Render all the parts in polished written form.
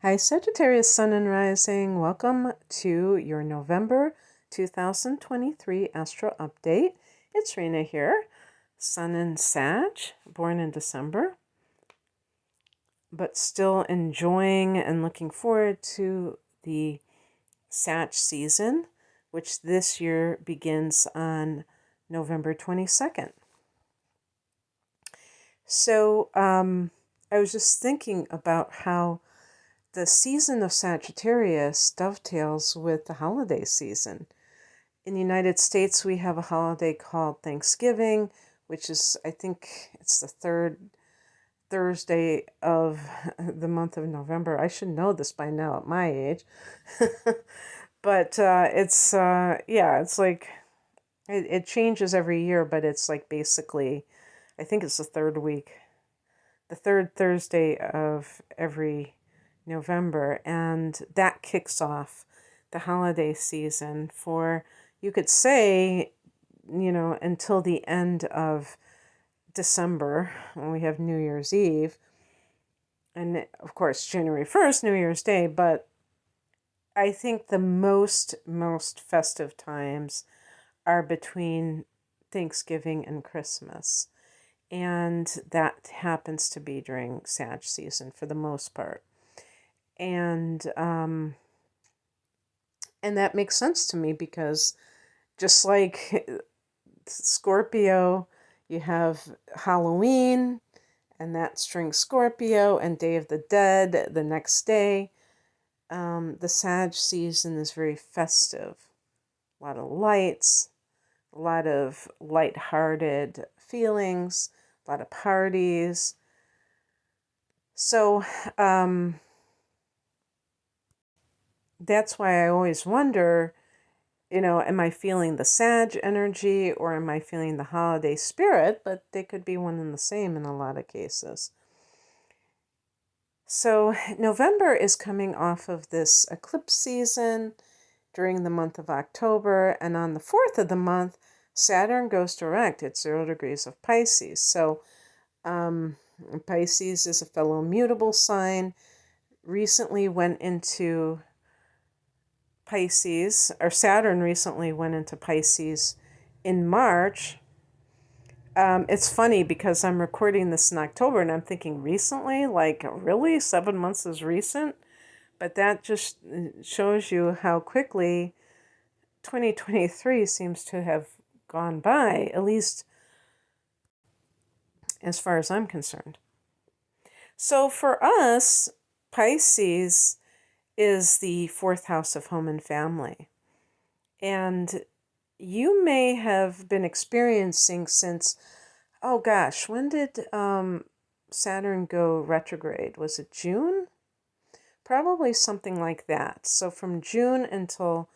Hi, Sagittarius Sun and Rising. Welcome to your November 2023 Astro Update. It's Rena here, Sun in Sag, born in December, but still enjoying and looking forward to the Sag season, which this year begins on November 22nd. So I was just thinking about how the season of Sagittarius dovetails with the holiday season. In the United States, we have a holiday called Thanksgiving, which is, I think it's the third Thursday of the month of November. I should know this by now at my age. But it's like, it changes every year, but it's like basically, I think it's the third Thursday of every November, and that kicks off the holiday season for, you could say, until the end of December when we have New Year's Eve, and of course January 1st, New Year's Day. But I think the most festive times are between Thanksgiving and Christmas, and that happens to be during Sag season for the most part. And that makes sense to me because just like Scorpio, you have Halloween, and that's during Scorpio, and Day of the Dead the next day. The Sag season is very festive. A lot of lights, a lot of lighthearted feelings, a lot of parties. So, that's why I always wonder, am I feeling the Sag energy or am I feeling the holiday spirit? But they could be one and the same in a lot of cases. So November is coming off of this eclipse season during the month of October. And on the 4th of the month, Saturn goes direct at 0 degrees of Pisces. So Pisces is a fellow mutable sign. Recently went into Pisces, or Saturn recently went into Pisces in March. It's funny because I'm recording this in October and I'm thinking recently, like really 7 months is recent, but that just shows you how quickly 2023 seems to have gone by, at least as far as I'm concerned. So for us, Pisces is the 4th house of home and family. And you may have been experiencing since, oh gosh, when did Saturn go retrograde? Was it June? Probably something like that. So from June until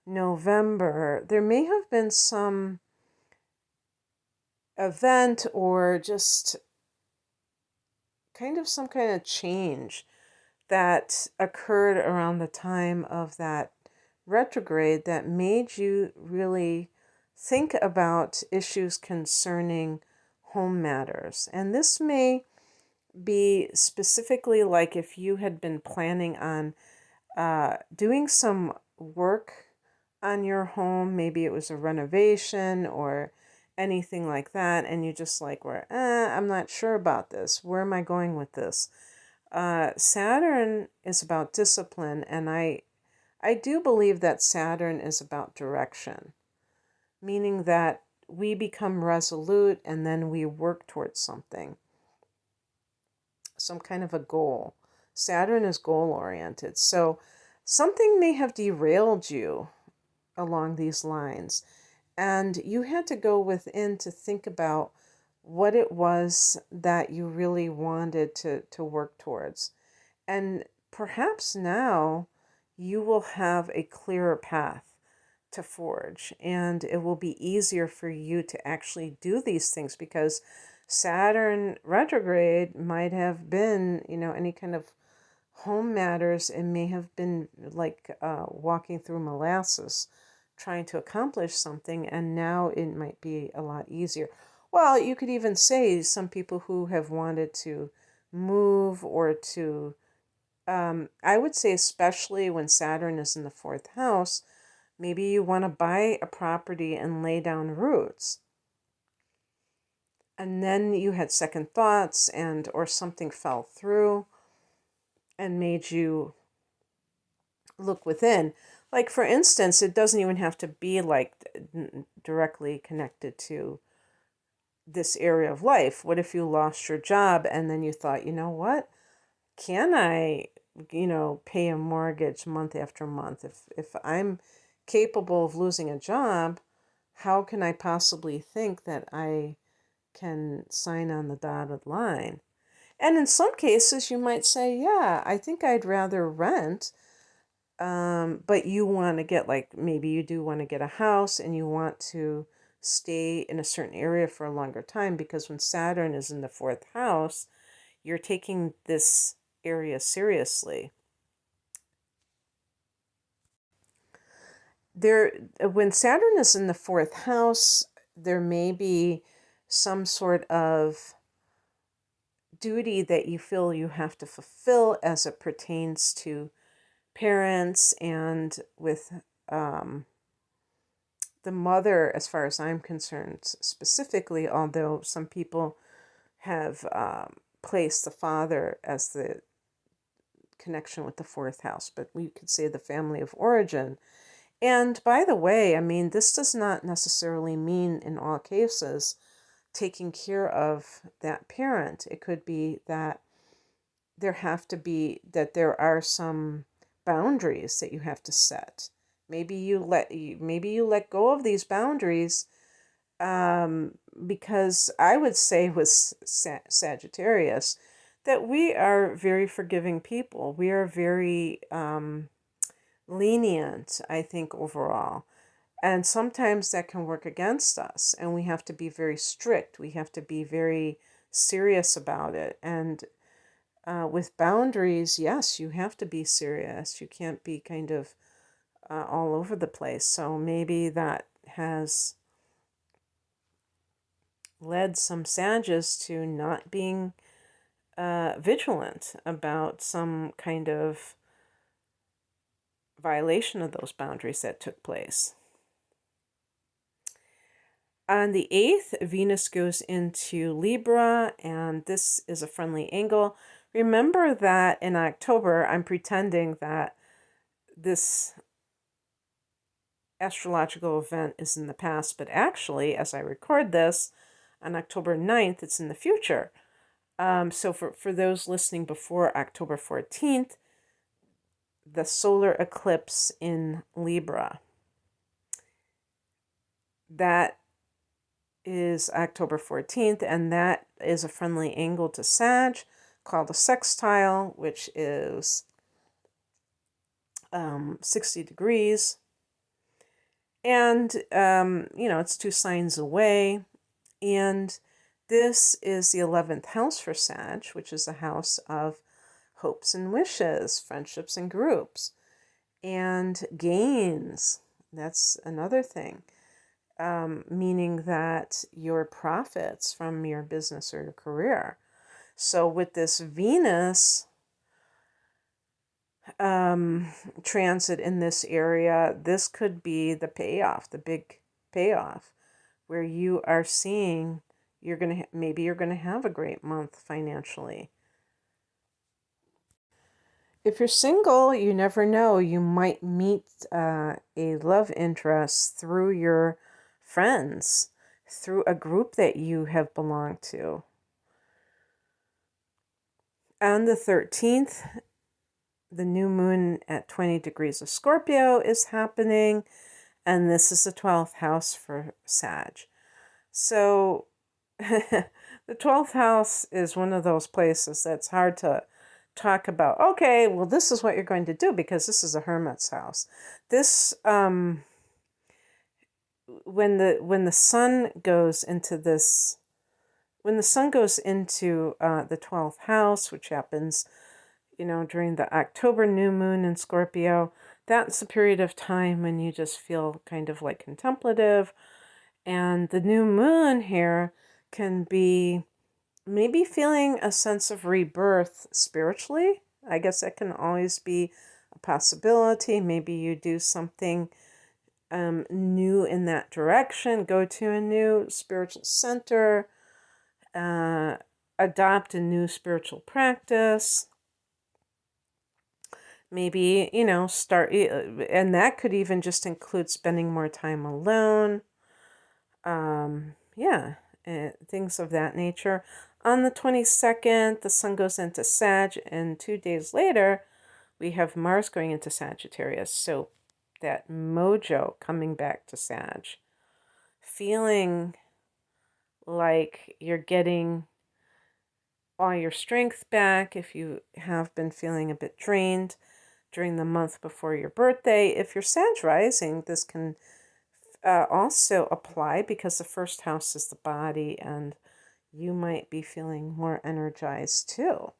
November, there may have been some event or just some kind of change that occurred around the time of that retrograde that made you really think about issues concerning home matters. And this may be specifically like if you had been planning on doing some work on your home, maybe it was a renovation or anything like that, and you just like were, I'm not sure about this. Where am I going with this? Saturn is about discipline, and I do believe that Saturn is about direction, meaning that we become resolute and then we work towards something, some kind of a goal. Saturn is goal-oriented. So something may have derailed you along these lines, and you had to go within to think about what it was that you really wanted to work towards. And perhaps now you will have a clearer path to forge, and it will be easier for you to actually do these things because Saturn retrograde might have been, any kind of home matters. It may have been like walking through molasses trying to accomplish something, and now it might be a lot easier. Well, you could even say some people who have wanted to move or to I would say, especially when Saturn is in the fourth house, maybe you want to buy a property and lay down roots. And then you had second thoughts or something fell through and made you look within. Like, for instance, it doesn't even have to be like directly connected to this area of life. What if you lost your job and then you thought, you know what? Can I, pay a mortgage month after month? If I'm capable of losing a job, how can I possibly think that I can sign on the dotted line? And in some cases, you might say, yeah, I think I'd rather rent. But you want to get, like, maybe you do want to get a house and you want to stay in a certain area for a longer time, because when Saturn is in the fourth house, you're taking this area seriously. When Saturn is in the fourth house, there may be some sort of duty that you feel you have to fulfill as it pertains to parents and with the mother, as far as I'm concerned, specifically, although some people have placed the father as the connection with the fourth house, but we could say the family of origin. And by the way, I mean, this does not necessarily mean in all cases taking care of that parent. It could be that there are some boundaries that you have to set. Maybe you let go of these boundaries, because I would say with Sagittarius that we are very forgiving people. We are very lenient, I think, overall. And sometimes that can work against us, and we have to be very strict. We have to be very serious about it. And with boundaries, yes, you have to be serious. You can't be kind of all over the place. So maybe that has led some Sages to not being vigilant about some kind of violation of those boundaries that took place. On the 8th, Venus goes into Libra, and this is a friendly angle. Remember that in October, I'm pretending that this astrological event is in the past, but actually, as I record this, on October 9th, it's in the future. So for those listening before October 14th, the solar eclipse in Libra. That is October 14th, and that is a friendly angle to Sag called a sextile, which is 60 degrees. And, it's 2 signs away. And this is the 11th house for Sag, which is a house of hopes and wishes, friendships and groups, and gains. That's another thing. Meaning that your profits from your business or your career. So with this Venus transit in this area, this could be the payoff, the big payoff, where you are seeing maybe you're gonna have a great month financially. If you're single, you never know. You might meet a love interest through your friends, through a group that you have belonged to. On the 13th, the new moon at 20 degrees of Scorpio is happening, and this is the 12th house for Sag. So the 12th house is one of those places that's hard to talk about. Okay, well, this is what you're going to do, because this is a hermit's house. This when the sun goes into the 12th house, which happens during the October new moon in Scorpio, that's a period of time when you just feel kind of like contemplative. And the new moon here can be maybe feeling a sense of rebirth spiritually, I guess that can always be a possibility. Maybe you do something new in that direction, go to a new spiritual center, adopt a new spiritual practice. Maybe, start, and that could even just include spending more time alone. Yeah, things of that nature. On the 22nd, the sun goes into Sag, and 2 days later, we have Mars going into Sagittarius. So that mojo coming back to Sag. Feeling like you're getting all your strength back if you have been feeling a bit drained during the month before your birthday. If you're Sag rising, this can also apply because the first house is the body, and you might be feeling more energized too.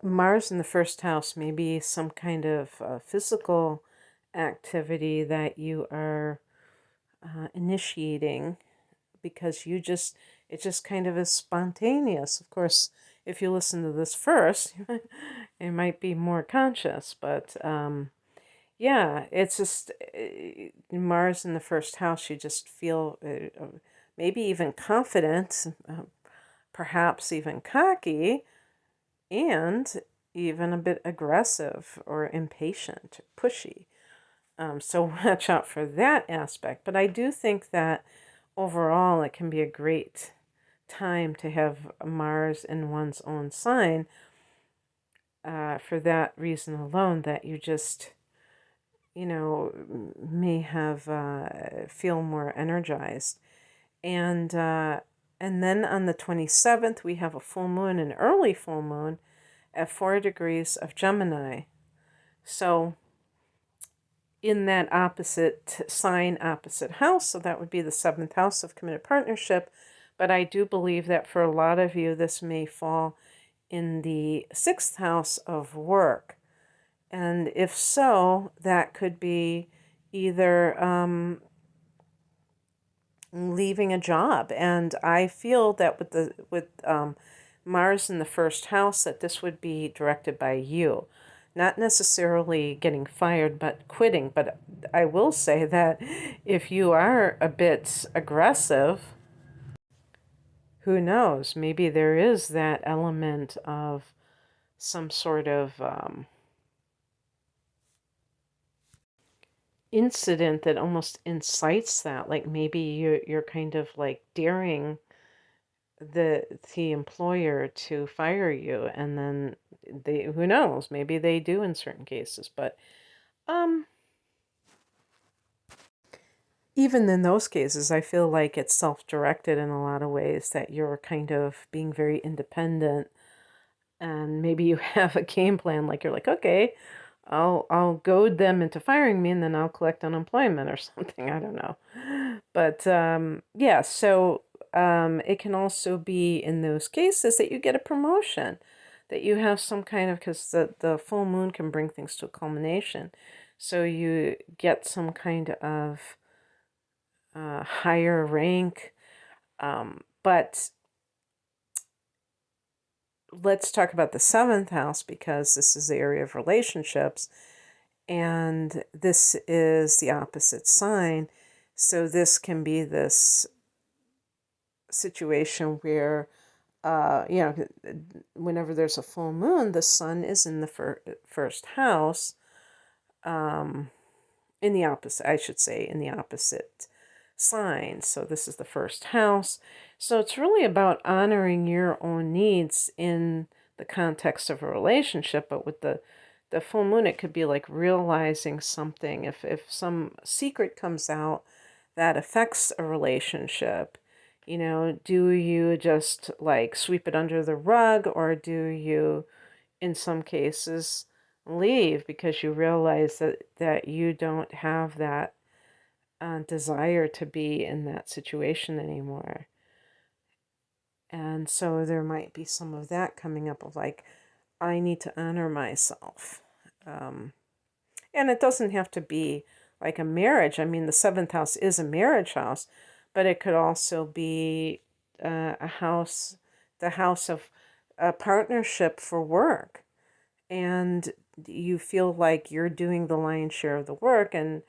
Mars in the first house may be some kind of physical activity that you are initiating because it just kind of is spontaneous. Of course, if you listen to this first, it might be more conscious, but yeah, it's just Mars in the first house, you just feel maybe even confident, perhaps even cocky, and even a bit aggressive or impatient, pushy. So watch out for that aspect. But I do think that overall it can be a great time to have Mars in one's own sign for that reason alone, that you just, may have feel more energized. And then on the 27th, we have a full moon, an early full moon at 4 degrees of Gemini. So in that opposite sign, opposite house, so that would be the 7th house of committed partnership. But I do believe that for a lot of you, this may fall in the 6th house of work. And if so, that could be either leaving a job. And I feel that with Mars in the first house, that this would be directed by you. Not necessarily getting fired, but quitting. But I will say that if you are a bit aggressive, who knows? Maybe there is that element of some sort of incident that almost incites that. Like maybe you're kind of like daring the employer to fire you, and then who knows, maybe they do in certain cases. But even in those cases, I feel like it's self-directed in a lot of ways, that you're kind of being very independent, and maybe you have a game plan, like you're like, okay, I'll goad them into firing me, and then I'll collect unemployment or something. I don't know. But yeah, so it can also be in those cases that you get a promotion, that you have some kind of, because the full moon can bring things to a culmination. So you get some kind of higher rank. But let's talk about the 7th house, because this is the area of relationships, and this is the opposite sign. So this can be this situation where, whenever there's a full moon, the sun is in the first house, in the opposite, I should say, in the opposite sign. So this is the first house. So it's really about honoring your own needs in the context of a relationship. But with the full moon, it could be like realizing something. If some secret comes out that affects a relationship, do you just like sweep it under the rug, or do you, in some cases, leave because you realize that you don't have that desire to be in that situation anymore? And so there might be some of that coming up of like, I need to honor myself. And it doesn't have to be like a marriage. I mean, the 7th house is a marriage house, but it could also be a house, the house of a partnership for work, and you feel like you're doing the lion's share of the work and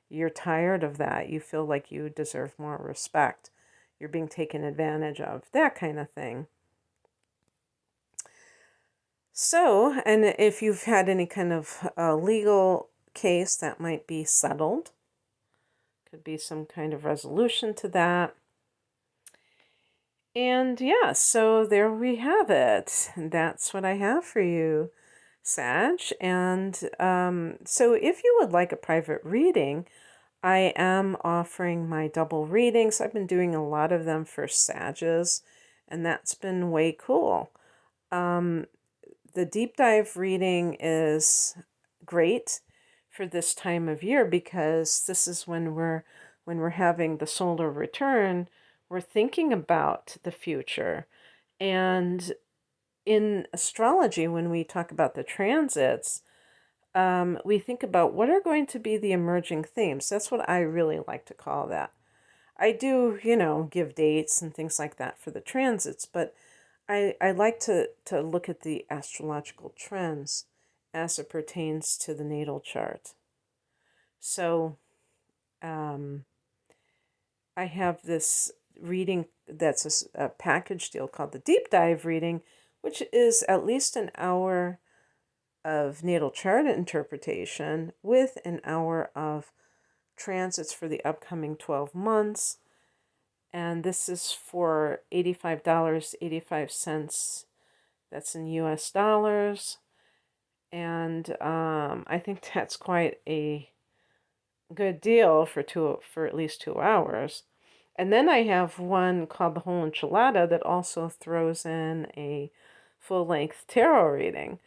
you're tired of that. You feel like you deserve more respect. You're being taken advantage of, that kind of thing. So, and if you've had any kind of legal case that might be settled, could be some kind of resolution to that. And yeah, so there we have it. That's what I have for you, Sag. And so if you would like a private reading, I am offering my double readings. I've been doing a lot of them for Sages, and that's been way cool. The deep dive reading is great for this time of year because this is when we're having the solar return. We're thinking about the future. And in astrology, when we talk about the transits, we think about what are going to be the emerging themes. That's what I really like to call that. I do, give dates and things like that for the transits, but I like to look at the astrological trends as it pertains to the natal chart. So I have this reading that's a package deal called the deep dive reading, which is at least an hour of natal chart interpretation with an hour of transits for the upcoming 12 months. And this is for $85.85. That's in US dollars. And I think that's quite a good deal for at least 2 hours. And then I have one called the whole enchilada that also throws in a full-length tarot reading.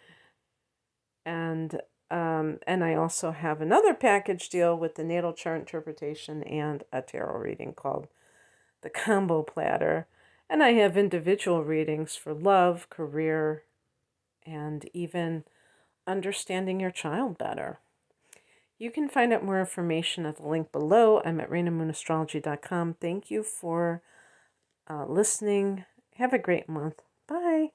And I also have another package deal with the natal chart interpretation and a tarot reading called the combo platter. And I have individual readings for love, career, and even understanding your child better. You can find out more information at the link below. I'm at rainamoonastrology.com. Thank you for listening. Have a great month. Bye.